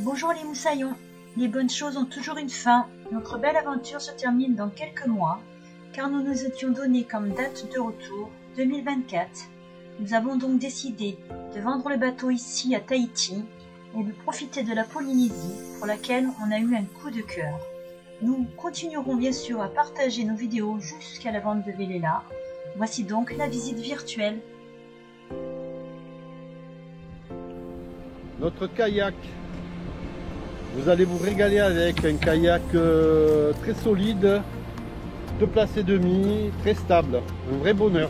Bonjour les moussaillons, les bonnes choses ont toujours une fin. Notre belle aventure se termine dans quelques mois, car nous nous étions donné comme date de retour 2024. Nous avons donc décidé de vendre le bateau ici à Tahiti et de profiter de la Polynésie pour laquelle on a eu un coup de cœur. Nous continuerons bien sûr à partager nos vidéos jusqu'à la vente de Velela. Voici donc la visite virtuelle. Notre kayak, vous allez vous régaler avec un kayak très solide, 2 places et demi, très stable, un vrai bonheur.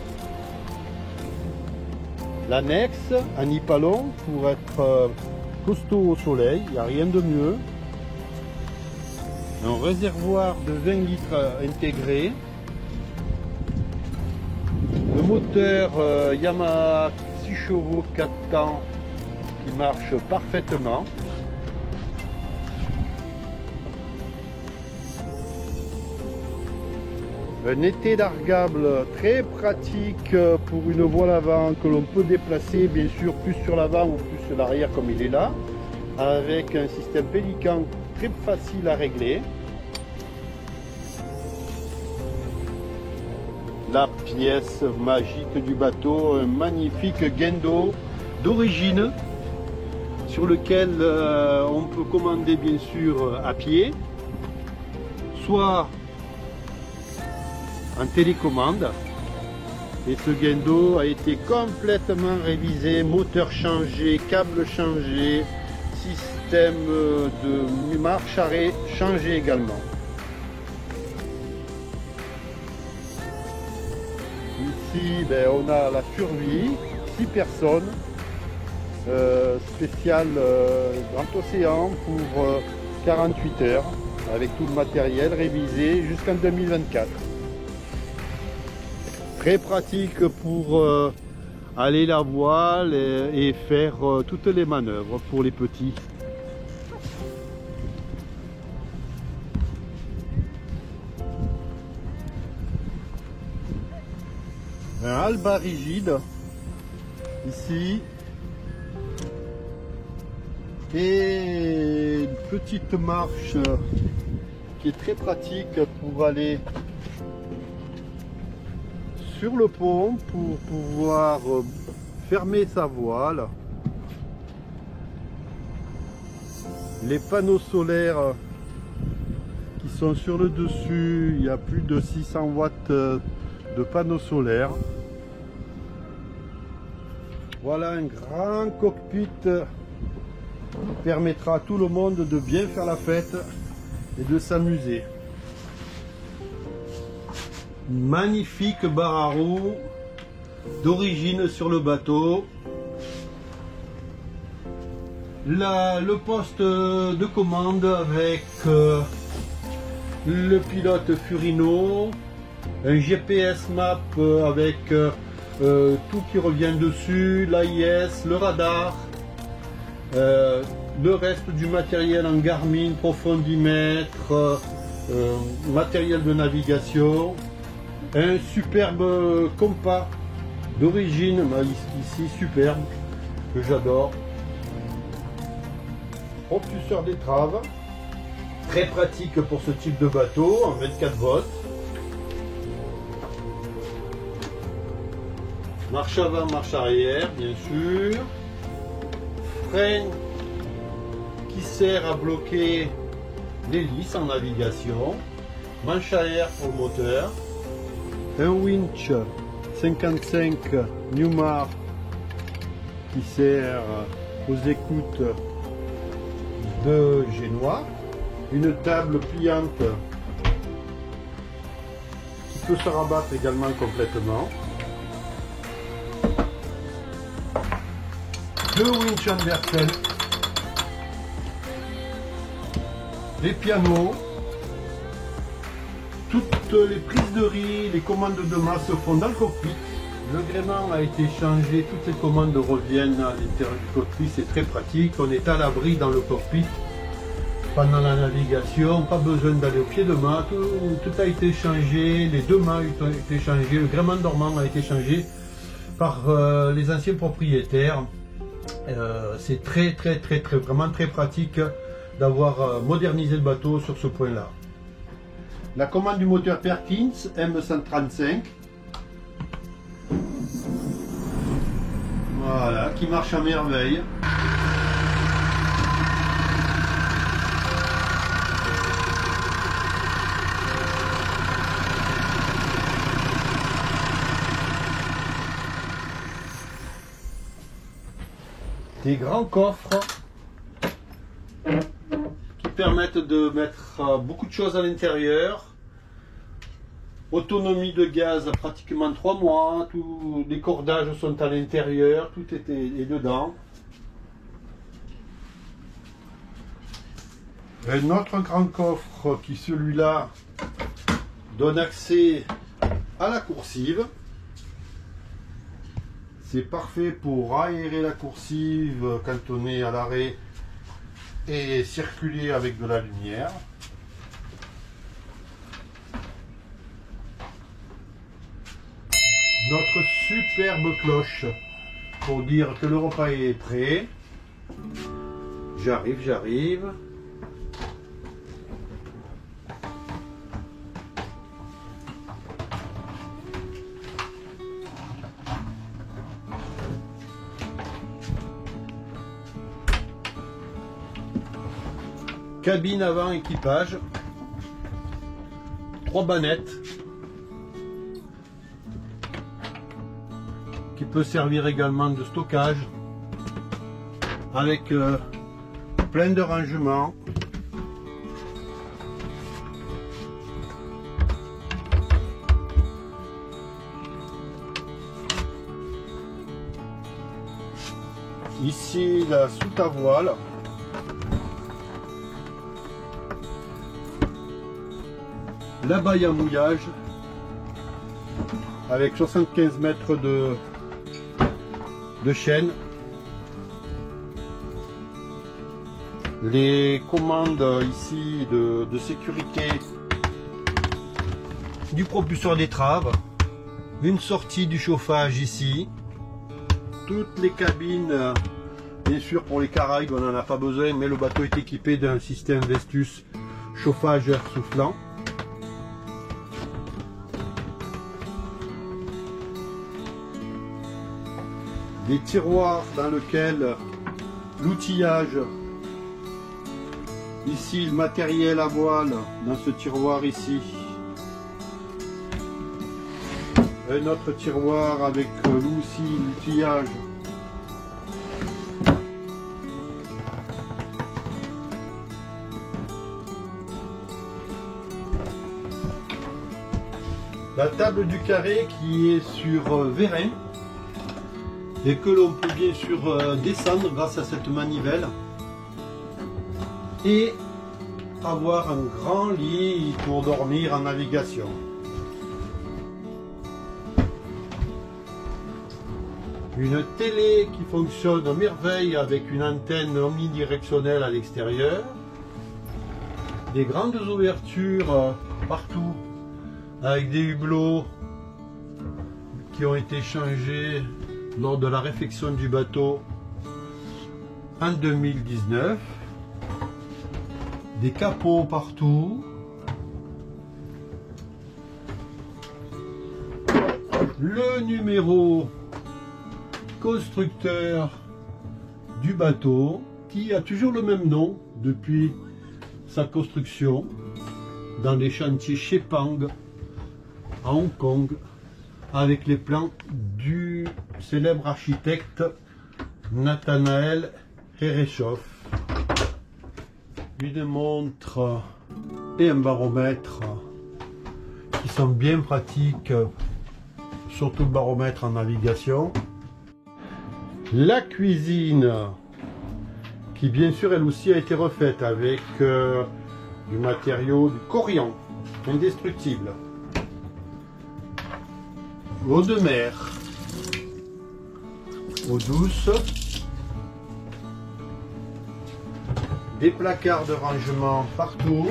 L'annexe, un nipalon pour être costaud au soleil, il n'y a rien de mieux. Un réservoir de 20 litres intégré. Le moteur Yamaha 6 chevaux 4 temps qui marche parfaitement. Un étai largable très pratique pour une voile avant que l'on peut déplacer, bien sûr plus sur l'avant ou plus sur l'arrière comme il est là, avec un système Pélican très facile à régler. La pièce magique du bateau, un magnifique guindeau d'origine sur lequel on peut commander bien sûr à pied, soit en télécommande. Et ce guindeau a été complètement révisé, moteur changé, câble changé, système de marche arrêt changé également. Ici on a la survie, 6 personnes, spécial Grand Océan pour 48 heures avec tout le matériel révisé jusqu'en 2024. Très pratique pour aller la voile et faire toutes les manœuvres pour les petits. Un alba rigide ici et une petite marche qui est très pratique pour aller sur le pont pour pouvoir fermer sa voile. Les panneaux solaires qui sont sur le dessus, il y a plus de 600 watts de panneaux solaires. Voilà un grand cockpit qui permettra à tout le monde de bien faire la fête et de s'amuser. Magnifique barre à roues d'origine sur le bateau. Le poste de commande avec le pilote Furino, un GPS map avec tout qui revient dessus, l'AIS, le radar, le reste du matériel en Garmin, profondimètre, matériel de navigation. Un superbe compas d'origine, ici superbe, que j'adore. Propulseur d'étrave, très pratique pour ce type de bateau, en 24 volts. Marche avant, marche arrière, bien sûr. Frein qui sert à bloquer l'hélice en navigation. Manche à air pour le moteur. Un winch 55 Newmar qui sert aux écoutes de génois. Une table pliante qui peut se rabattre également complètement. Deux winch Andersen. Les pianos. Toutes les prises de riz, les commandes de masse se font dans le cockpit. Le gréement a été changé, toutes les commandes reviennent à l'intérieur du cockpit, c'est très pratique. On est à l'abri dans le cockpit pendant la navigation, pas besoin d'aller au pied de mât, tout a été changé, les deux mâts ont été changés, le gréement dormant a été changé par les anciens propriétaires. C'est vraiment très pratique d'avoir modernisé le bateau sur ce point là. La commande du moteur Perkins M135, voilà, qui marche à merveille. Des grands coffres qui permettent de mettre beaucoup de choses à l'intérieur. Autonomie de gaz à pratiquement 3 mois, tous les cordages sont à l'intérieur, tout est dedans. Un autre grand coffre qui, celui-là, donne accès à la coursive. C'est parfait pour aérer la coursive quand on est à l'arrêt et circuler avec de la lumière. Notre superbe cloche pour dire que le repas est prêt. J'arrive. Cabine avant équipage, 3 bannettes qui peut servir également de stockage avec plein de rangements. Ici la soute à voile. La baille à mouillage avec 75 mètres de chaîne. Les commandes ici de sécurité du propulseur d'étrave. Une sortie du chauffage ici. Toutes les cabines, bien sûr pour les Caraïbes on n'en a pas besoin, mais le bateau est équipé d'un système Vestus chauffage air soufflant. Des tiroirs dans lesquels l'outillage, ici le matériel à voile dans ce tiroir ici, un autre tiroir avec aussi l'outillage, la table du carré qui est sur vérin et que l'on peut bien sûr descendre grâce à cette manivelle et avoir un grand lit pour dormir en navigation. Une télé qui fonctionne à merveille avec une antenne omnidirectionnelle à l'extérieur, des grandes ouvertures partout avec des hublots qui ont été changés lors de la réfection du bateau en 2019, des capots partout, le numéro constructeur du bateau qui a toujours le même nom depuis sa construction dans les chantiers Shepang à Hong Kong, avec les plans du célèbre architecte Nathanael Herreshoff. Une montre et un baromètre qui sont bien pratiques, surtout le baromètre en navigation. La cuisine qui bien sûr elle aussi a été refaite avec du matériau du Corian indestructible. Eau de mer, eau douce, des placards de rangement partout,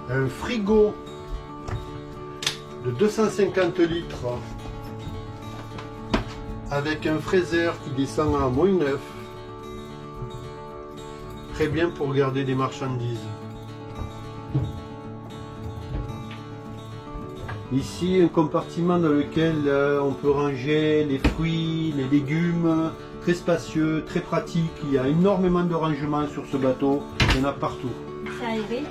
un frigo de 250 litres avec un fraiseur qui descend à -9. Très bien pour garder des marchandises. Ici, un compartiment dans lequel on peut ranger les fruits, les légumes, très spacieux, très pratique. Il y a énormément de rangements sur ce bateau, il y en a partout. C'est aéré?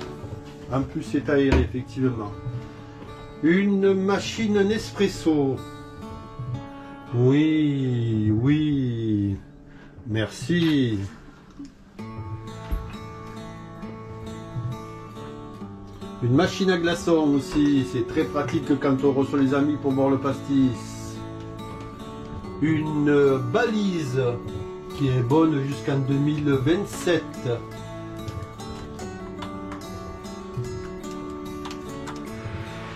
En plus, c'est aéré, effectivement. Une machine Nespresso. Oui, oui, merci. Une machine à glaçons aussi, c'est très pratique quand on reçoit les amis pour boire le pastis. Une balise qui est bonne jusqu'en 2027.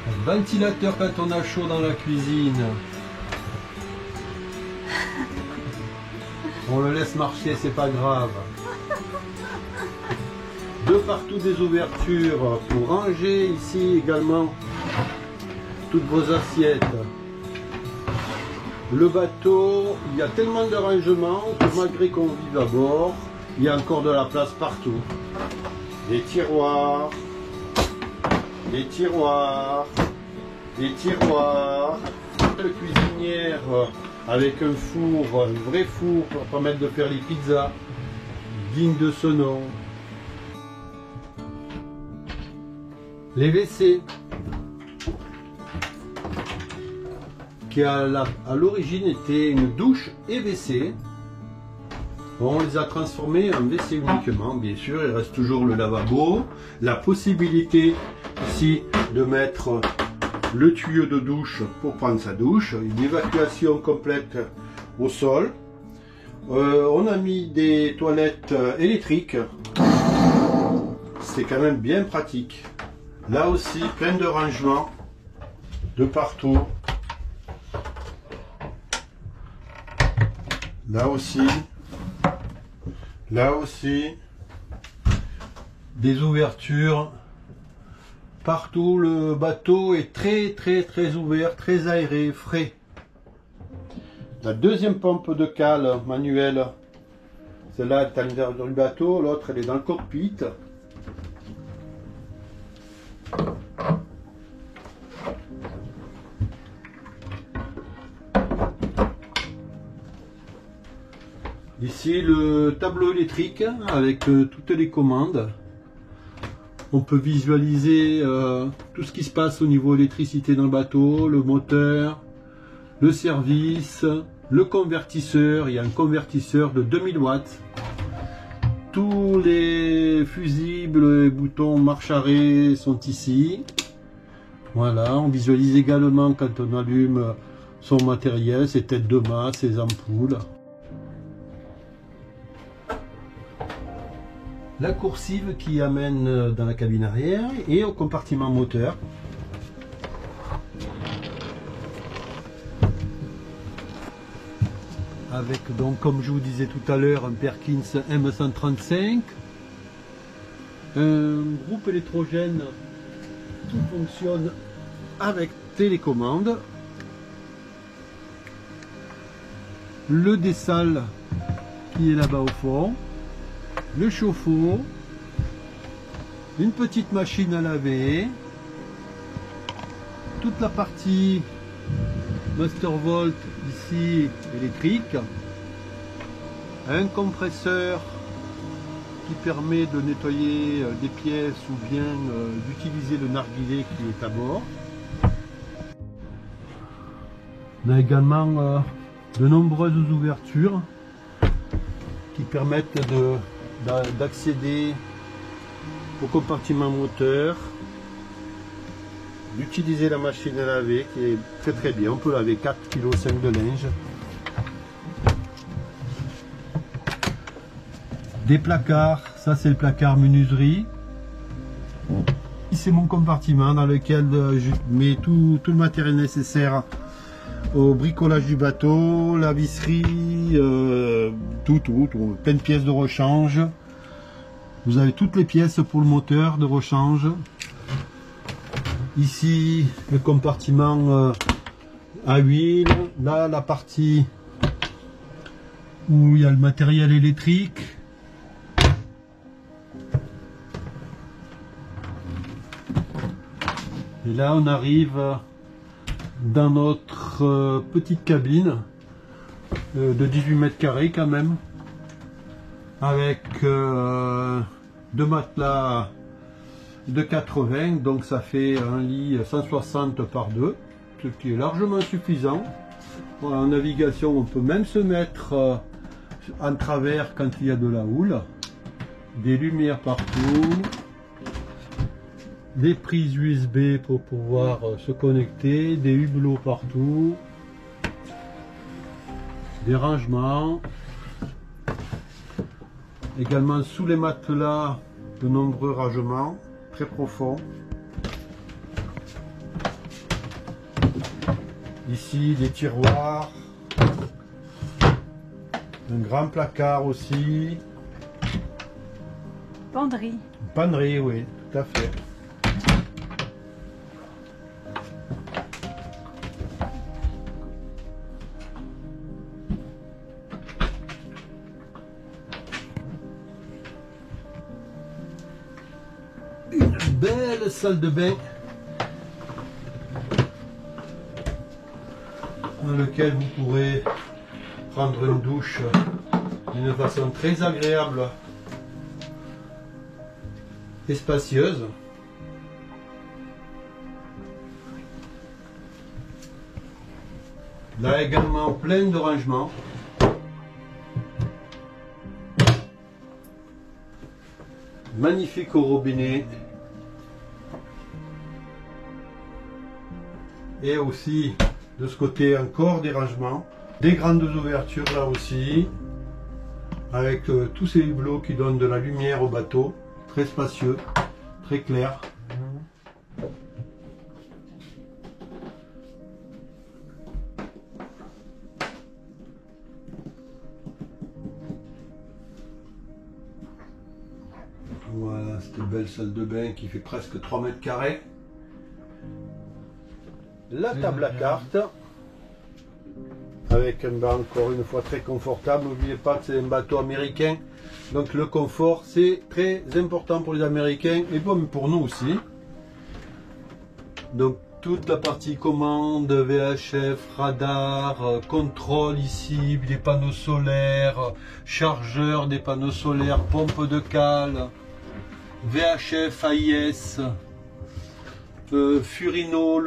Un ventilateur quand on a chaud dans la cuisine. On le laisse marcher, c'est pas grave. De partout des ouvertures pour ranger ici également toutes vos assiettes. Le bateau, il y a tellement de rangements que malgré qu'on vive à bord, il y a encore de la place partout. Des tiroirs, des tiroirs, des tiroirs. La cuisinière avec un four, un vrai four pour permettre de faire les pizzas, digne de ce nom. Les WC qui à l'origine était une douche et WC. On les a transformés en WC uniquement, bien sûr. Il reste toujours le lavabo, la possibilité ici de mettre le tuyau de douche pour prendre sa douche, une évacuation complète au sol. On a mis des toilettes électriques, c'est quand même bien pratique. Là aussi, plein de rangements de partout. Là aussi, des ouvertures. Partout, le bateau est très ouvert, très aéré, frais. La deuxième pompe de cale manuelle, celle-là est à l'intérieur du bateau, l'autre elle est dans le cockpit. Ici le tableau électrique avec toutes les commandes. On peut visualiser tout ce qui se passe au niveau électricité dans le bateau, le moteur, le service, le convertisseur. Il y a un convertisseur de 2000 watts. Tous les fusibles et boutons marche-arrêt sont ici. Voilà, on visualise également quand on allume son matériel, ses têtes de mât, ses ampoules. La coursive qui amène dans la cabine arrière et au compartiment moteur. Avec donc, comme je vous disais tout à l'heure, un Perkins M135, un groupe électrogène qui fonctionne avec télécommande, le dessal qui est là-bas au fond, le chauffe-eau, une petite machine à laver, toute la partie Mastervolt ici électrique, un compresseur qui permet de nettoyer des pièces ou bien d'utiliser le narguilé qui est à bord. On a également de nombreuses ouvertures qui permettent d'accéder au compartiment moteur, d'utiliser la machine à laver qui est très bien. On peut laver 4,5 kg de linge. Des placards, ça c'est le placard menuiserie. C'est mon compartiment dans lequel je mets tout le matériel nécessaire au bricolage du bateau, la visserie, tout, plein de pièces de rechange. Vous avez toutes les pièces pour le moteur de rechange. Ici, le compartiment à huile. Là, la partie où il y a le matériel électrique. Et là, on arrive dans notre petite cabine de 18 mètres carrés quand même, avec deux matelas de 80, donc ça fait un lit 160 par 2, ce qui est largement suffisant. En navigation, on peut même se mettre en travers quand il y a de la houle, des lumières partout, des prises USB pour pouvoir se connecter, des hublots partout, des rangements, également sous les matelas de nombreux rangements très profonds. Ici des tiroirs, un grand placard aussi. Penderie. Pannerie, oui, tout à fait. Une belle salle de bain dans laquelle vous pourrez prendre une douche d'une façon très agréable et spacieuse. Là également plein de rangements. Magnifique au robinet. Et aussi de ce côté encore des rangements. Des grandes ouvertures là aussi. Avec tous ces hublots qui donnent de la lumière au bateau. Très spacieux, très clair. Voilà, cette belle salle de bain qui fait presque 3 mètres carrés. La table à cartes. Avec un banc encore une fois très confortable. N'oubliez pas que c'est un bateau américain. Donc le confort c'est très important pour les Américains et bon, pour nous aussi. Donc toute la partie commande, VHF, radar, contrôle ici, des panneaux solaires, chargeur des panneaux solaires, pompe de cale, VHF, AIS, Furino,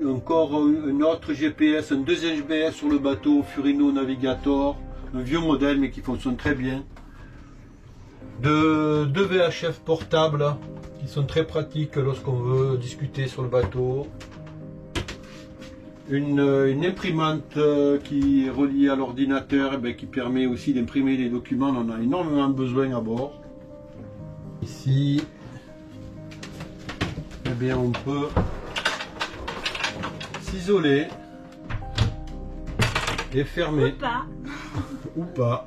encore un autre GPS, un deuxième GPS sur le bateau, Furino Navigator, un vieux modèle mais qui fonctionne très bien. Deux VHF portables qui sont très pratiques lorsqu'on veut discuter sur le bateau. Une imprimante qui est reliée à l'ordinateur et qui permet aussi d'imprimer les documents. On en a énormément besoin à bord. Ici, eh bien, on peut s'isoler et fermer. Ou pas. Ou pas.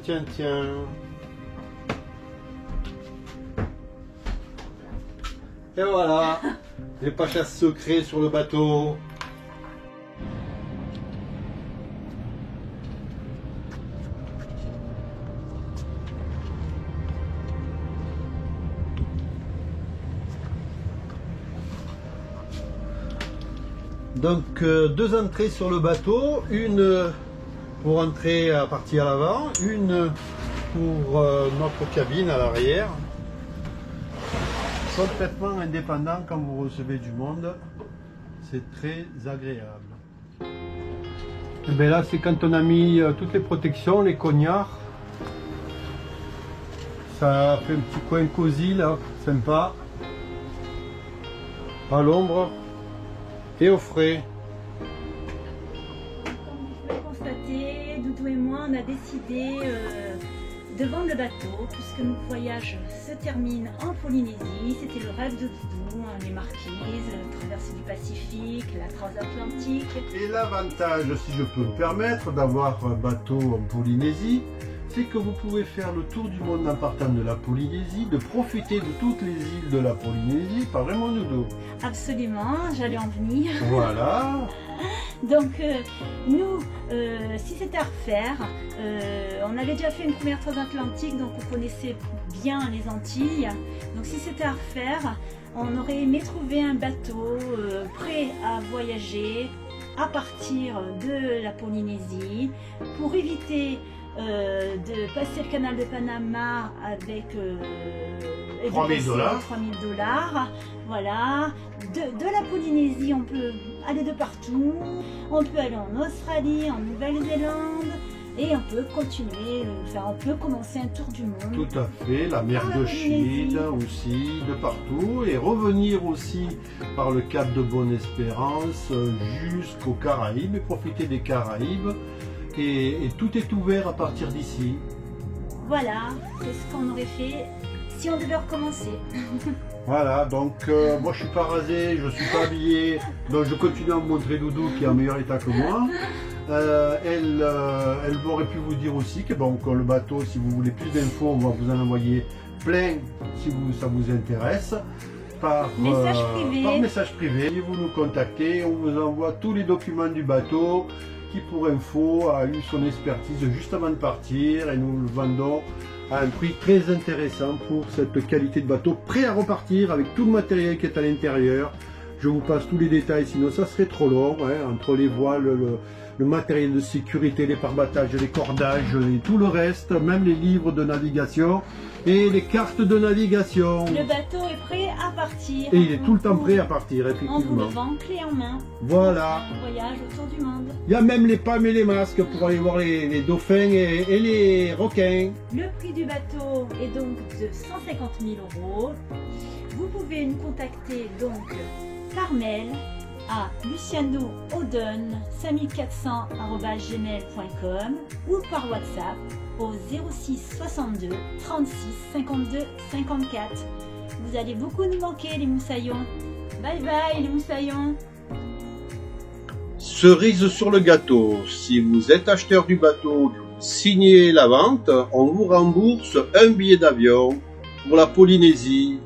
Tiens, tiens. Et voilà, les pachas secrets sur le bateau. Donc deux entrées sur le bateau, une pour entrer à partir à l'avant, une pour notre cabine à l'arrière. Complètement indépendant quand vous recevez du monde, c'est très agréable. Et bien là c'est quand on a mis toutes les protections, les cognards. Ça fait un petit coin cosy là, sympa. À l'ombre et au frais. Comme vous pouvez constater, Doudou et moi on a décidé de vendre le bateau puisque notre voyage se termine en Polynésie. C'était le rêve de Doudou, hein, les Marquises, la traversée du Pacifique, la transatlantique. Et l'avantage, si je peux me permettre, d'avoir un bateau en Polynésie, c'est que vous pouvez faire le tour du monde en partant de la Polynésie, de profiter de toutes les îles de la Polynésie par Raymond Doudou. Absolument, j'allais en venir. Voilà. Donc nous, si c'était à refaire, on avait déjà fait une première transatlantique, donc on connaissait bien les Antilles. Donc si c'était à refaire, on aurait aimé trouver un bateau prêt à voyager à partir de la Polynésie pour éviter de passer le canal de Panama avec 3 000 $. Voilà. De la Polynésie, on peut aller de partout. On peut aller en Australie, en Nouvelle-Zélande. Et on peut continuer, on peut commencer un tour du monde. Tout à fait, la mer de Chine aussi, de partout. Et revenir aussi par le cap de Bonne-Espérance jusqu'aux Caraïbes et profiter des Caraïbes. Et tout est ouvert à partir d'ici. Voilà, c'est ce qu'on aurait fait si on devait recommencer. Voilà, donc moi je suis pas rasé, je suis pas habillé, donc je continue à vous montrer Doudou qui est en meilleur état que moi. Elle aurait pu vous dire aussi que bon, le bateau, si vous voulez plus d'infos, on va vous en envoyer plein si ça vous intéresse. Par message privé. Et vous nous contactez, on vous envoie tous les documents du bateau qui pour info a eu son expertise juste avant de partir et nous le vendons à un prix très intéressant pour cette qualité de bateau prêt à repartir avec tout le matériel qui est à l'intérieur. Je vous passe tous les détails, sinon ça serait trop long, hein, entre les voiles, le matériel de sécurité, les pare-battages, les cordages et tout le reste, même les livres de navigation et les cartes de navigation. Le bateau est prêt à partir. Et il est tout le temps prêt à partir, effectivement. On vous le vend clé en main. Voilà. Un voyage autour du monde. Il y a même les palmes et les masques pour aller voir les dauphins et les requins. Le prix du bateau est donc de 150 000 €. Vous pouvez nous contacter donc par mail à lucianoodon5400@gmail.com ou par WhatsApp au 06 62 36 52 54. Vous allez beaucoup nous manquer les moussaillons. Bye bye les moussaillons. Cerise sur le gâteau, si vous êtes acheteur du bateau, signez la vente, on vous rembourse un billet d'avion pour la Polynésie.